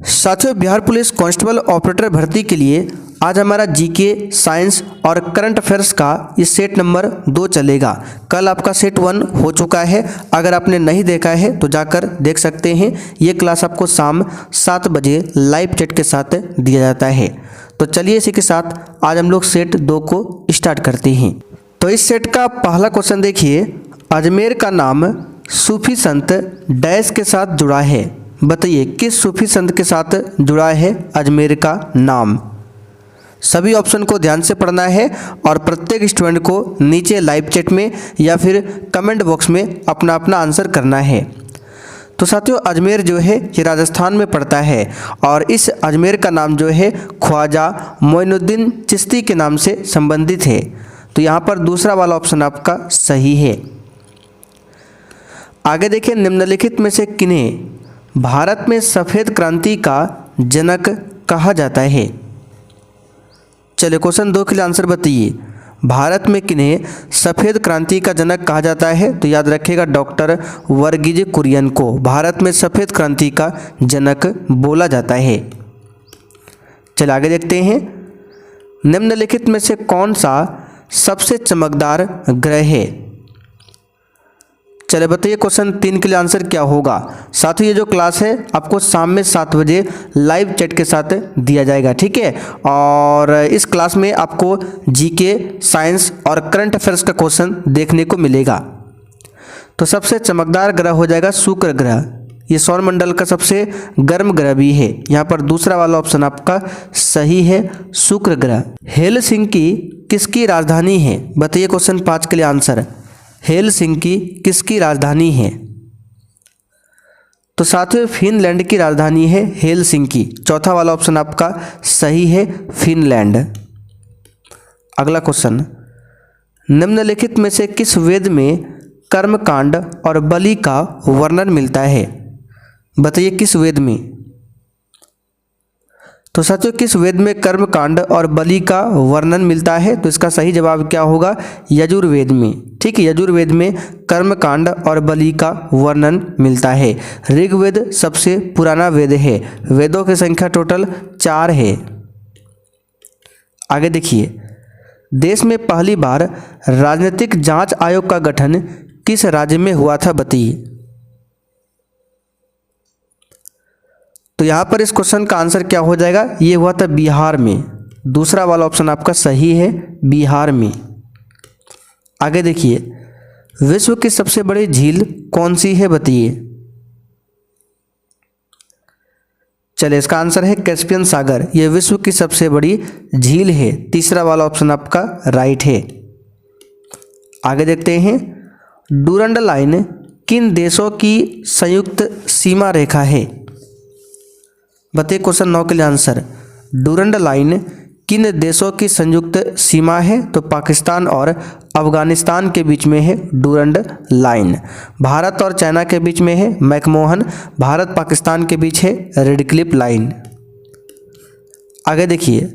साथियों, Bihar police constable operator भर्ती के लिए आज हमारा जीके, साइंस और करंट अफेयर्स का ये सेट नंबर 2 चलेगा। कल आपका सेट 1 हो चुका है। अगर आपने नहीं देखा है तो जाकर देख सकते हैं। ये क्लास आपको शाम 7 बजे लाइव चैट के साथ दिया जाता है। तो चलिए इसी के साथ आज हम लोग सेट 2 को स्टार्ट करते हैं। तो इस सेट का पहला क्वेश्चन देखिए, अजमेर का नाम सूफी संत डैश के साथ जुड़ा है। बताइए किस सूफी संत के साथ जुड़ा है अजमेर का नाम। सभी ऑप्शन को ध्यान से पढ़ना है और प्रत्येक स्टूडेंट को नीचे लाइव चैट में या फिर कमेंट बॉक्स में अपना अपना आंसर करना है। तो साथियों, अजमेर जो है ये राजस्थान में पड़ता है और इस अजमेर का नाम जो है ख्वाजा मोइनुद्दीन चिश्ती के नाम से संबंधित है। तो यहाँ पर दूसरा वाला ऑप्शन आपका सही है। आगे देखिए, निम्नलिखित में से किन्हें भारत में सफ़ेद क्रांति का जनक कहा जाता है। चलिए क्वेश्चन 2 के लिए आंसर बताइए। भारत में किन्हें सफ़ेद क्रांति का जनक कहा जाता है। तो याद रखिएगा डॉक्टर वर्गीज कुरियन को भारत में सफ़ेद क्रांति का जनक बोला जाता है। चलिए आगे देखते हैं, निम्नलिखित में से कौन सा सबसे चमकदार ग्रह है। चले बताइए क्वेश्चन 3 के लिए आंसर क्या होगा। साथियों, ये जो क्लास है आपको शाम में 7 बजे लाइव चैट के साथ दिया जाएगा, ठीक है। और इस क्लास में आपको जीके, साइंस और करंट अफेयर्स का क्वेश्चन देखने को मिलेगा। तो सबसे चमकदार ग्रह हो जाएगा शुक्र ग्रह। ये सौरमंडल का सबसे गर्म ग्रह भी है। यहाँ पर दूसरा वाला ऑप्शन आपका सही है, शुक्र ग्रह। हेलसिंकी किसकी राजधानी है। बताइए क्वेश्चन 5 के लिए आंसर। हेलसिंकी किसकी राजधानी है। तो साथियों, फिनलैंड की राजधानी है हेलसिंकी। चौथा वाला ऑप्शन आपका सही है, फिनलैंड। अगला क्वेश्चन, निम्नलिखित में से किस वेद में कर्मकांड और बलि का वर्णन मिलता है। बताइए किस वेद में। तो साथियों, किस वेद में कर्मकांड और बलि का वर्णन मिलता है। तो इसका सही जवाब क्या होगा, यजुर्वेद में। ठीक है, यजुर्वेद में कर्मकांड और बलि का वर्णन मिलता है। ऋग्वेद सबसे पुराना वेद है। वेदों की संख्या टोटल 4 है। आगे देखिए, देश में पहली बार राजनीतिक जांच आयोग का गठन किस राज्य में हुआ था। बताइए। तो यहाँ पर इस क्वेश्चन का आंसर क्या हो जाएगा, ये हुआ था बिहार में। दूसरा वाला ऑप्शन आपका सही है, बिहार में। आगे देखिए, विश्व की सबसे बड़ी झील कौन सी है। बताइए। चलिए इसका आंसर है कैस्पियन सागर। ये विश्व की सबसे बड़ी झील है। तीसरा वाला ऑप्शन आपका राइट है। आगे देखते हैं, डूरंड लाइन किन देशों की संयुक्त सीमा रेखा है। बताइए क्वेश्चन 9 के लिए आंसर। डूरंड लाइन किन देशों की संयुक्त सीमा है। तो पाकिस्तान और अफगानिस्तान के बीच में है डूरंड लाइन। भारत और चाइना के बीच में है मैकमोहन। भारत पाकिस्तान के बीच है रेड क्लिफ लाइन। आगे देखिए,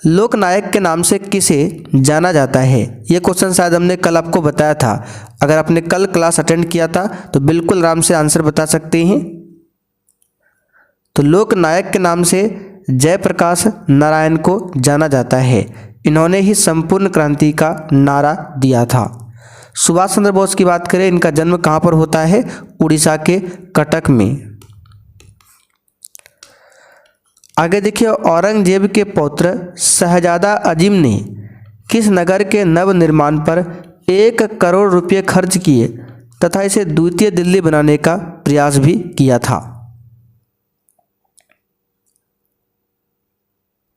लोकनायक के नाम से किसे जाना जाता है। ये क्वेश्चन शायद हमने कल आपको बताया था। अगर आपने कल क्लास अटेंड किया था तो बिल्कुल आराम से आंसर बता सकते हैं। तो लोकनायक के नाम से जयप्रकाश नारायण को जाना जाता है। इन्होंने ही संपूर्ण क्रांति का नारा दिया था। सुभाष चंद्र बोस की बात करें, इनका जन्म कहाँ पर होता है, उड़ीसा के कटक में। आगे देखिए, औरंगजेब के पौत्र शहजादा अजीम ने किस नगर के नवनिर्माण पर 1 करोड़ रुपये खर्च किए तथा इसे द्वितीय दिल्ली बनाने का प्रयास भी किया था।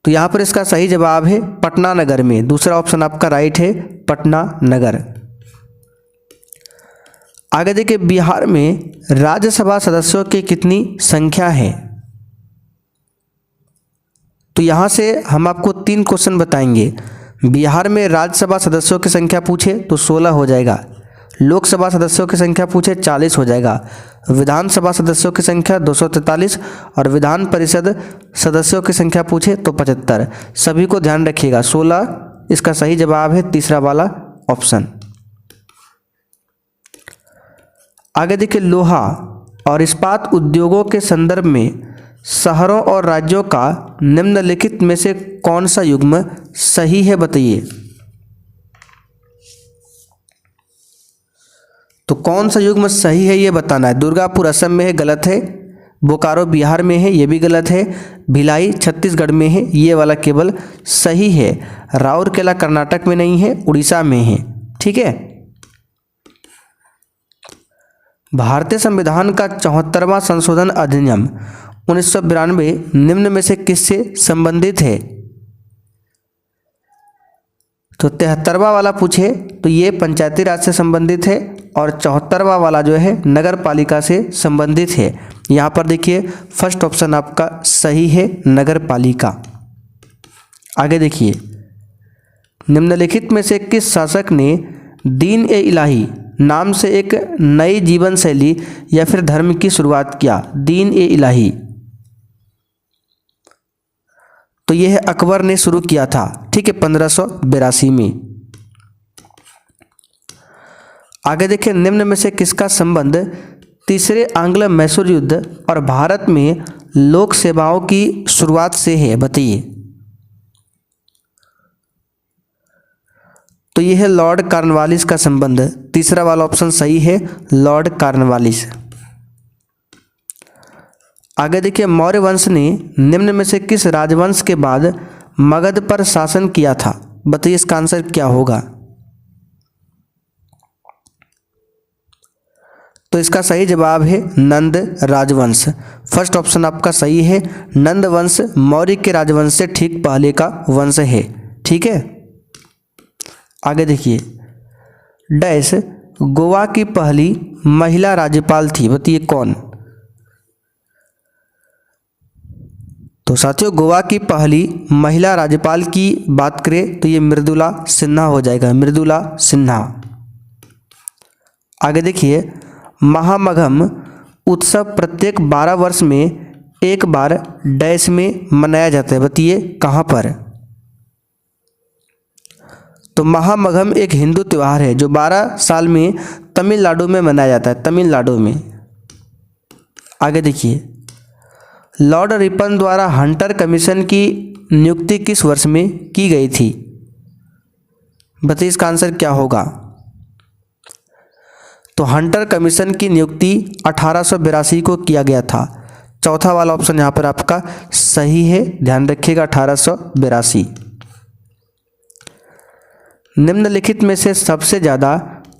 तो यहाँ पर इसका सही जवाब है पटना नगर में। दूसरा ऑप्शन आपका राइट है, पटना नगर। आगे देखिए, बिहार में राज्यसभा सदस्यों की कितनी संख्या है। तो यहाँ से हम आपको 3 क्वेश्चन बताएंगे। बिहार में राज्यसभा सदस्यों की संख्या पूछे तो 16 हो जाएगा। लोकसभा सदस्यों की संख्या पूछे 40 हो जाएगा। विधानसभा सदस्यों की संख्या 243 और विधान परिषद सदस्यों की संख्या पूछे तो 75। सभी को ध्यान रखिएगा, 16 इसका सही जवाब है, तीसरा वाला ऑप्शन। आगे देखिए, लोहा और इस्पात उद्योगों के संदर्भ में शहरों और राज्यों का निम्नलिखित में से कौन सा युग्म सही है, बताइए। तो कौन सा युग्म सही है ये बताना है। दुर्गापुर असम में है, गलत है। बोकारो बिहार में है, ये भी गलत है। भिलाई छत्तीसगढ़ में है, ये वाला केवल सही है। राउरकेला कर्नाटक में नहीं है, उड़ीसा में है। ठीक है। भारतीय संविधान का 74वां संशोधन अधिनियम 1992 निम्न में से किससे संबंधित है। तो 73वां वाला पूछे तो ये पंचायती राज से संबंधित है और 74वां वाला जो है नगर पालिका से संबंधित है। यहाँ पर देखिए फर्स्ट ऑप्शन आपका सही है, नगर पालिका। आगे देखिए, निम्नलिखित में से किस शासक ने दीन ए इलाही नाम से एक नई जीवन शैली या फिर धर्म की शुरुआत किया। दीन ए इलाही, तो यह अकबर ने शुरू किया था। ठीक है, 1582 में। आगे देखिए, निम्न में से किसका संबंध तीसरे आंग्ल मैसूर युद्ध और भारत में लोक सेवाओं की शुरुआत से है, बताइए। तो यह है लॉर्ड कॉर्नवालिस का संबंध। तीसरा वाला ऑप्शन सही है, लॉर्ड कॉर्नवालिस। आगे देखिए, मौर्य वंश ने निम्न में से किस राजवंश के बाद मगध पर शासन किया था, बताइए इसका आंसर क्या होगा। तो इसका सही जवाब है नंद राजवंश। फर्स्ट ऑप्शन आपका सही है। नंद वंश मौर्य के राजवंश से ठीक पहले का वंश है। ठीक है। आगे देखिए, डैश गोवा की पहली महिला राज्यपाल थी, बताइए कौन। तो साथियों, गोवा की पहली महिला राज्यपाल की बात करें तो ये मृदुला सिन्हा हो जाएगा, मृदुला सिन्हा। आगे देखिए, महामघम उत्सव प्रत्येक 12 वर्ष में एक बार डैश में मनाया जाता है, बताइए कहाँ पर। तो महामघम एक हिंदू त्यौहार है जो 12 साल में तमिलनाडु में मनाया जाता है, तमिलनाडु में। आगे देखिए, लॉर्ड रिपन द्वारा हंटर कमीशन की नियुक्ति किस वर्ष में की गई थी, बताइए इसका आंसर क्या होगा। तो हंटर कमीशन की नियुक्ति 1882 को किया गया था। चौथा वाला ऑप्शन यहाँ पर आपका सही है, ध्यान रखिएगा 1882। निम्नलिखित में से सबसे ज़्यादा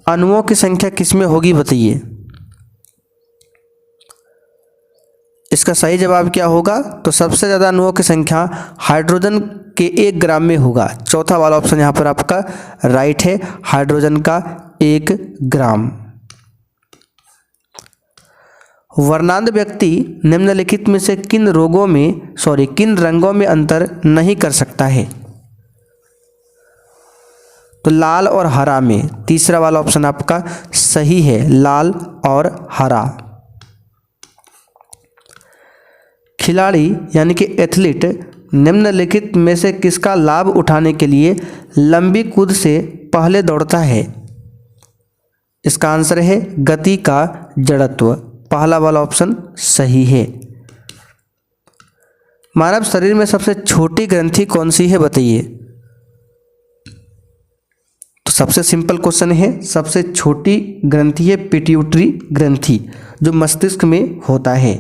अणुओं की संख्या किसमें होगी, बताइए। इसका सही जवाब क्या होगा। तो सबसे ज़्यादा अणुओं की संख्या हाइड्रोजन के 1 ग्राम में होगा। चौथा वाला ऑप्शन यहाँ पर आपका राइट है, हाइड्रोजन का 1 ग्राम। वर्णांध व्यक्ति निम्नलिखित में से किन रंगों में अंतर नहीं कर सकता है। तो लाल और हरा में। तीसरा वाला ऑप्शन आपका सही है, लाल और हरा। खिलाड़ी यानी कि एथलीट निम्नलिखित में से किसका लाभ उठाने के लिए लंबी कूद से पहले दौड़ता है। इसका आंसर है गति का जड़त्व। पहला वाला ऑप्शन सही है। मानव शरीर में सबसे छोटी ग्रंथि कौन सी है, बताइए। तो सबसे सिंपल क्वेश्चन है, सबसे छोटी ग्रंथि है पिट्यूटरी ग्रंथि जो मस्तिष्क में होता है।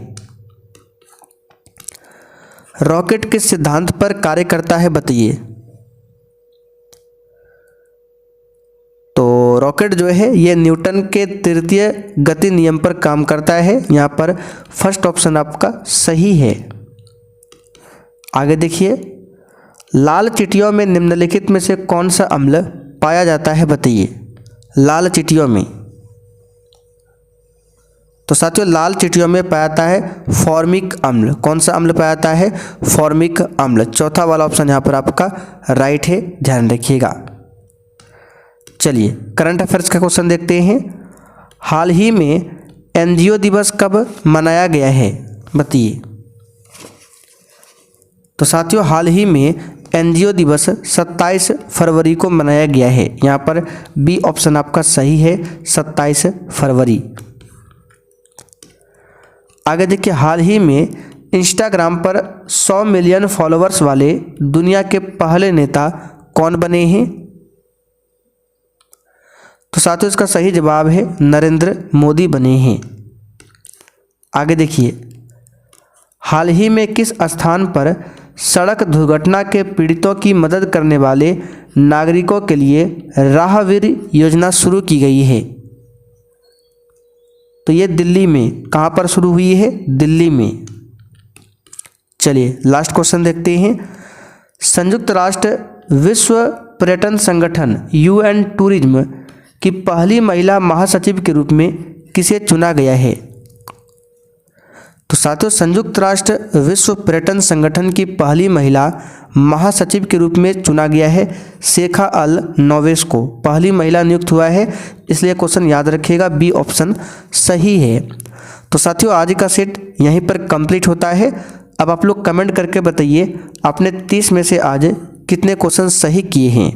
रॉकेट किस सिद्धांत पर कार्य करता है, बताइए। तो रॉकेट जो है ये न्यूटन के तृतीय गति नियम पर काम करता है। यहाँ पर फर्स्ट ऑप्शन आपका सही है। आगे देखिए, लाल चींटियों में निम्नलिखित में से कौन सा अम्ल पाया जाता है, बताइए। लाल चींटियों में, तो साथियों लाल चींटियों में पाया जाता है फॉर्मिक अम्ल। कौन सा अम्ल पाया जाता है, फॉर्मिक अम्ल। चौथा वाला ऑप्शन यहाँ पर आपका राइट है, ध्यान रखिएगा। चलिए करंट अफेयर्स का क्वेश्चन देखते हैं। हाल ही में एनजीओ दिवस कब मनाया गया है, बताइए। तो साथियों हाल ही में एनजीओ दिवस 27 फरवरी को मनाया गया है। यहाँ पर बी ऑप्शन आपका सही है, 27 फरवरी। आगे देखिए, हाल ही में इंस्टाग्राम पर 100 मिलियन फॉलोअर्स वाले दुनिया के पहले नेता कौन बने हैं? तो साथियों इसका सही जवाब है नरेंद्र मोदी बने हैं। आगे देखिए, हाल ही में किस स्थान पर सड़क दुर्घटना के पीड़ितों की मदद करने वाले नागरिकों के लिए राहवीर योजना शुरू की गई है? तो ये दिल्ली में। कहाँ पर शुरू हुई है? दिल्ली में। चलिए लास्ट क्वेश्चन देखते हैं। संयुक्त राष्ट्र विश्व पर्यटन संगठन UN टूरिज्म की पहली महिला महासचिव के रूप में किसे चुना गया है? तो साथियों संयुक्त राष्ट्र विश्व पर्यटन संगठन की पहली महिला महासचिव के रूप में चुना गया है शेखा अल नोवेस को। पहली महिला नियुक्त हुआ है, इसलिए क्वेश्चन याद रखिएगा, बी ऑप्शन सही है। तो साथियों आज का सेट यहीं पर कंप्लीट होता है। अब आप लोग कमेंट करके बताइए आपने 30 में से आज कितने क्वेश्चन सही किए हैं।